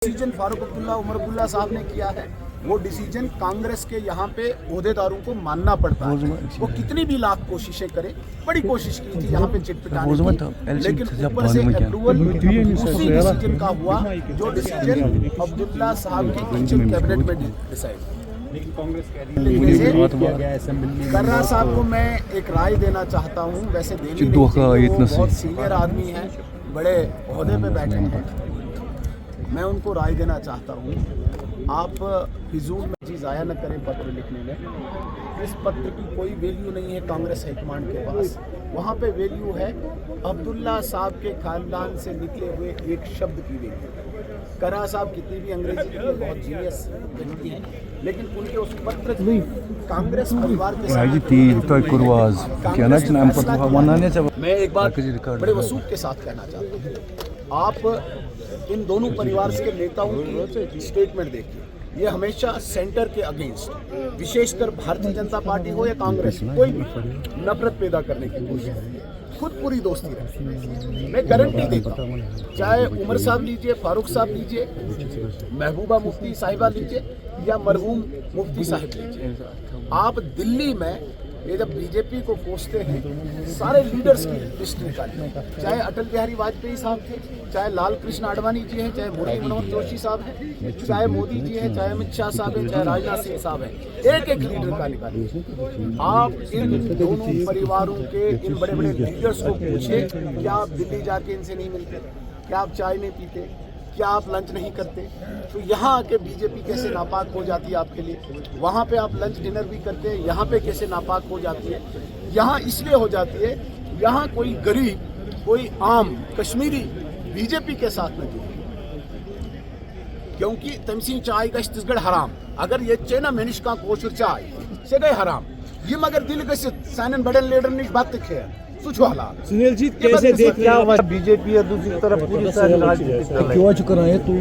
Decision Farooq Abdullah Omar Abdullah साहब ने किया है, वो डिसीजन कांग्रेस के यहाँ पे ओहदेदारों को मानना पड़ता है। वो कितनी भी लाख कोशिशें करे, बड़ी कोशिश की थी यहाँ पे चिटपिटाने की, लेकिन ऊपर से अप्रूवल उसी डिसीजन का हुआ जो डिसीजन अब्दुल्ला साहब की किचन कैबिनेट में डिसाइड। कर्रा साहब को मैं एक राय देना चाहता हूँ, वैसे देनी नहीं चाहिए, वो बहुत सीनियर आदमी हैं, बड़े ओहदे पे बैठे हैं। मैं उनको राय देना चाहता हूँ, आप फिजूल में चीज़ आया न करें पत्र लिखने में। इस पत्र की कोई वैल्यू नहीं है कांग्रेस हाईकमांड के पास। वहाँ पे वैल्यू है अब्दुल्ला साहब के खानदान से निकले हुए एक शब्द की वैल्यू। कर्रा साहब कितनी भी अंग्रेजी के लिए बहुत जीनियस व्यक्ति हैं, लेकिन उनके उस पत्र की कांग्रेस परिवार के साथ मैं एक बात बड़े वसूख के साथ कहना चाहता हूँ, आप इन दोनों परिवार के नेताओं की स्टेटमेंट देखिए, ये हमेशा सेंटर के अगेंस्ट, विशेषकर भारतीय जनता पार्टी हो या कांग्रेस, कोई भी नफरत पैदा करने की कोशिश है, खुद पूरी दोस्ती रखती। मैं गारंटी देता हूँ, चाहे उमर साहब लीजिए, फारूक साहब लीजिए, महबूबा मुफ्ती साहिबा लीजिए या मरहूम मुफ्ती साहिब लीजिए, आप दिल्ली में ये जब बीजेपी को कोसते हैं, सारे लीडर्स की लिस्ट निकालिए, चाहे अटल बिहारी वाजपेयी साहब थे, चाहे लाल कृष्ण आडवाणी जी हैं, चाहे मुरली मनोहर जोशी साहब हैं, चाहे मोदी जी हैं, चाहे अमित शाह साहब हैं, चाहे राजनाथ सिंह साहब हैं, एक एक लीडर का निकालिए। आप इन दोनों परिवारों के इन बड़े बड़े लीडर्स को पूछिए, क्या आप दिल्ली जाके इनसे नहीं मिलते, क्या आप चाय नहीं पीते, क्या आप लंच नहीं करते? तो यहाँ आके बीजेपी कैसे नापाक हो जाती है आपके लिए? वहाँ पे आप लंच डिनर भी करते हैं, यहाँ पे कैसे नापाक हो जाती है? यहाँ इसलिए हो जाती है, यहाँ कोई गरीब, कोई आम कश्मीरी बीजेपी के साथ न जुड़े, क्योंकि तमसी चाय का छत्तीसगढ़ हराम, अगर ये चेना मेनिश का कोशर चाय से गए हराम, ये मगर दिल के सानन बड़े लीडर ने बात खे सुनील जी कैसे देखते हैं बीजेपी और दूसरी तरफ पूरी सारी राजनीति क्यों चुका है तो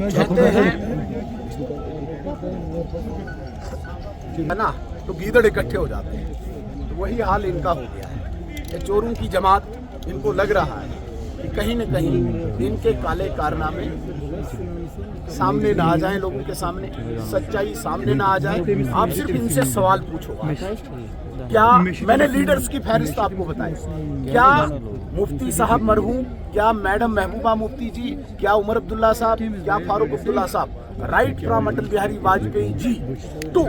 है ना, तो गीदड़ इकट्ठे हो जाते हैं, तो वही हाल इनका हो गया है। ये चोरों की जमात, इनको लग रहा है कि कहीं न कहीं इनके काले कारनामे सामने ना आ जाएं, लोगों के सामने सच्चाई सामने ना आ जाए। आप सिर्फ इनसे सवाल पूछो, क्या मैंने लीडर्स की फहरिस्त आपको बताई, क्या मुफ्ती साहब मरहूम, क्या मैडम महबूबा मुफ्ती जी, क्या उमर अब्दुल्ला साहब, क्या फारूक अब्दुल्ला साहब, right from Atal Bihari Vajpayee ji to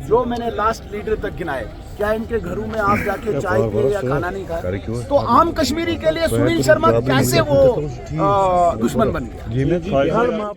जो मैंने लास्ट लीडर तक गिनाए, क्या इनके घरों में आप जाके चाय पिए या खाना नहीं खाए? तो आम कश्मीरी के लिए सुनील शर्मा कैसे वो दुश्मन बन गया?